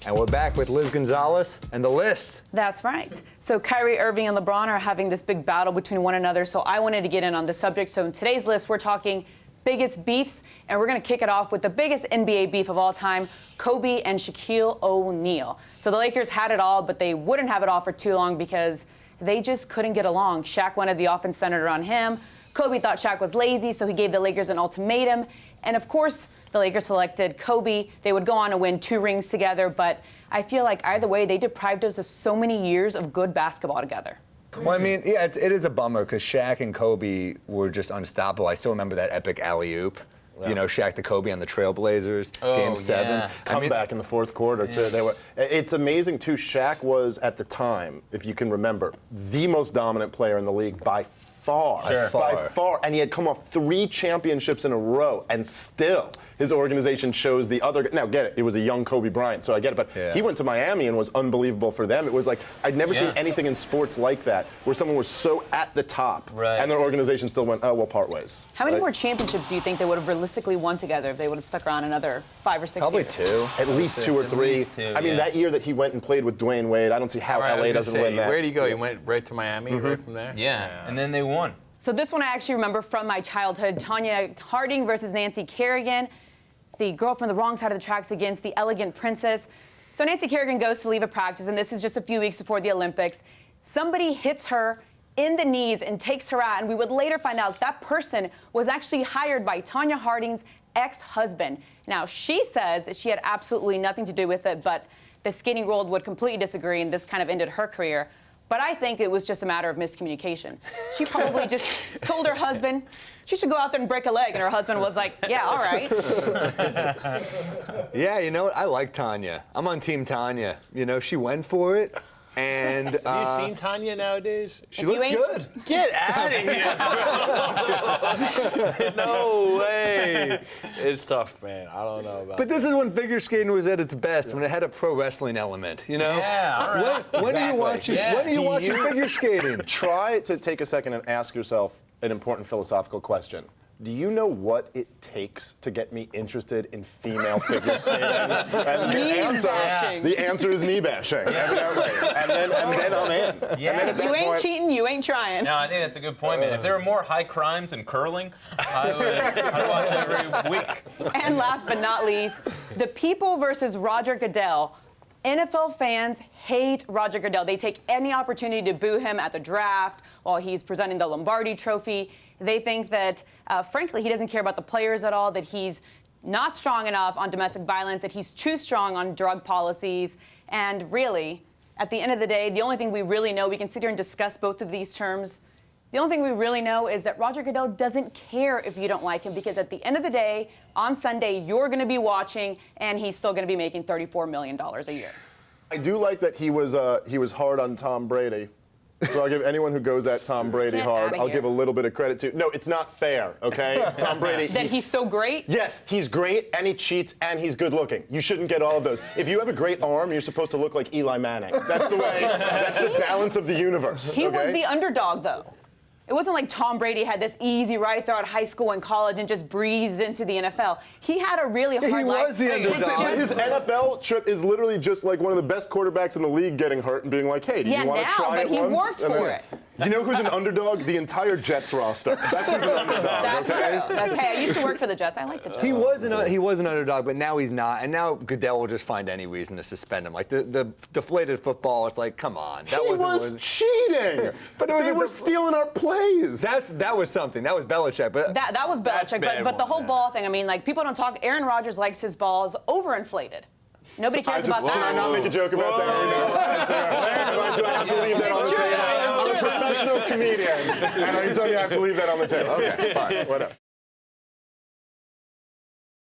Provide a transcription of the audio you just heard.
And we're back with Liz Gonzales and the list. That's right. So Kyrie Irving and LeBron are having this big battle between one another. So I wanted to get in on the subject. So in today's list, we're talking biggest beefs, and we're going to kick it off with the biggest NBA beef of all time, Kobe and Shaquille O'Neal. So the Lakers had it all, but they wouldn't have it all for too long because they just couldn't get along. Shaq wanted the offense centered on him. Kobe thought Shaq was lazy, so he gave the Lakers an ultimatum. And of course, the Lakers selected Kobe. They would go on to win 2 rings together, but I feel like either way, they deprived us of so many years of good basketball together. Well, I mean, yeah, it is a bummer because Shaq and Kobe were just unstoppable. I still remember that epic alley-oop. Yeah. You know, Shaq to Kobe on the Trailblazers, Game 7. Yeah. Comeback in the fourth quarter, too. They were. It's amazing, too. Shaq was, at the time, if you can remember, the most dominant player in the league by far. Sure. By far. And he had come off 3 championships in a row, and still his organization chose the other. Now, get it. It was a young Kobe Bryant, so I get it. But he went to Miami and was unbelievable for them. It was like, I'd never seen anything in sports like that, where someone was so at the top, and their organization still went, oh, we'll part ways. How many more championships do you think they would have realistically won together if they would have stuck around another 5 or 6 Probably years? 2. At least 2 or 3. I mean, that year that he went and played with Dwayne Wade, I don't see how LA doesn't win that. Where did he go? He went right to Miami, right from there? Yeah, and then they won. So this one I actually remember from my childhood. Tonya Harding versus Nancy Kerrigan. The girl from the wrong side of the tracks against the elegant princess. So Nancy Kerrigan goes to leave a practice, and this is just a few weeks before the Olympics. Somebody hits her in the knees and takes her out, and we would later find out that person was actually hired by Tonya Harding's ex-husband. Now, she says that she had absolutely nothing to do with it, but the skating world would completely disagree, and this kind of ended her career. But I think it was just a matter of miscommunication. She probably just told her husband she should go out there and break a leg, and her husband was like, yeah, all right. Yeah, you know what? I like Tonya. I'm on Team Tonya. You know, she went for it. And have you seen Tonya nowadays? She looks good. Get out of here. No way. It's tough, man. I don't know about But this is when figure skating was at its best, when it had a pro wrestling element, you know? Yeah, all right. When are you watching, when are you watching figure skating? Try to take a second and ask yourself an important philosophical question. Do you know what it takes to get me interested in female figure skating? And the answer is knee bashing, evidently. And then I'm in. Yeah. And then at If that you ain't point, cheating, you ain't trying. No, I think that's a good point, man. If there were more high crimes in curling, I'd watch every week. And last but not least, the people versus Roger Goodell. NFL fans hate Roger Goodell. They take any opportunity to boo him at the draft while he's presenting the Lombardi Trophy. They think that, frankly, he doesn't care about the players at all, that he's not strong enough on domestic violence, that he's too strong on drug policies. And really, at the end of the day, the only thing we really know, we can sit here and discuss both of these terms, the only thing we really know is that Roger Goodell doesn't care if you don't like him, because at the end of the day, on Sunday, you're going to be watching, and he's still going to be making $34 million a year. I do like that he was hard on Tom Brady. So I'll give anyone who goes at Tom Brady hard, I'll give a little bit of credit to. No, it's not fair, okay? Tom Brady. That he's so great? Yes, he's great, and he cheats, and he's good looking. You shouldn't get all of those. If you have a great arm, you're supposed to look like Eli Manning. That's the way, that's the balance of the universe. He was the underdog, though. It wasn't like Tom Brady had this easy ride throughout high school and college and just breezed into the NFL. He had a really hard life. He was the underdog. His NFL trip is literally just like one of the best quarterbacks in the league getting hurt and being like, hey, do you want to try it once? Yeah, now, but he worked for it. You know who's an underdog? The entire Jets roster. That's who's an underdog. That's true. Hey, I used to work for the Jets. I like the Jets. He was an underdog, but now he's not. And now Goodell will just find any reason to suspend him. Like the deflated football, it's like, come on. He was cheating. But they were stealing our plays. That was something. That was Belichick. But that was Belichick. But the whole ball thing, I mean, like, people don't talk. Aaron Rodgers likes his balls overinflated. Nobody cares about that. Can I not make a joke about that? Do I have to leave that on the table? I'm a professional comedian, and I can tell you I have to leave that on the table. Okay, fine, whatever.